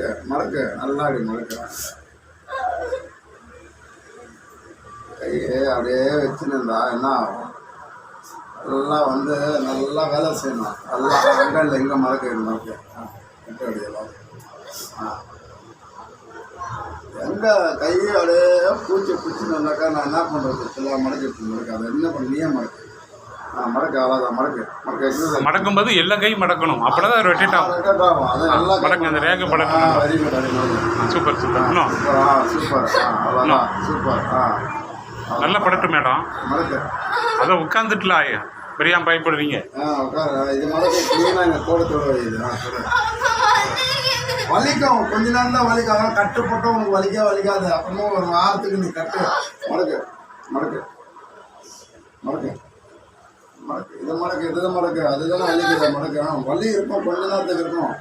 மடக்கு மடக்கு நல்லா அப்படி மடக்கு. கையை அப்படியே வச்சுருந்தா என்ன ஆகும்? நல்லா வந்து நல்லா வேலை செய்யணும். நல்லா அங்கே இல்லை எங்கே மடக்கு மடக்கு. கட்டு அடியலாம். எங்கே கையை அப்படியே பூச்சி பிடிச்சிருந்தாக்கா நான் என்ன பண்ணுறது? எல்லாம் மடக்கிட்டு மடக்கு. அதை என்ன பண்ண நீயே மடக்கு. மடக்கு அவ்வளோதான். மடக்கு மடக்கு மடக்கும் போது எல்லா கையும் மடக்கணும். அப்படின்னா அது ரொட்டேட் ஆகும். அது நல்லா மடக்கு அந்த ரேகை மடக்கணும். Very good very good. Super super. இன்னும் சூப்பர். அவ்வளோதான் சூப்பர். நல்லா படட்டும் மேடம். மடக்கு அதான் உட்காந்துட்டுலாம் பெரியாம பயப்படுவீங்க. உட்கார இது மடக்கு க்ளீனாக எங்கள் கோடத்தோட இது வலிக்கும். கொஞ்ச நேரம் தான் வலிக்கும். அதெல்லாம் கட்டுப்பட்டு உனக்கு வலிக்காது. அப்புறமா ஒரு வாரத்துக்கு நீ கட்டு. மடக்கு மடக்கு மடக்கு மடக்கு. இது மடக்கு இதுதான் மடக்கு. அதுதானே வலிக்குது மடக்கு. வலி இருக்கும் கொஞ்ச நேரத்துக்கு இருக்கும்.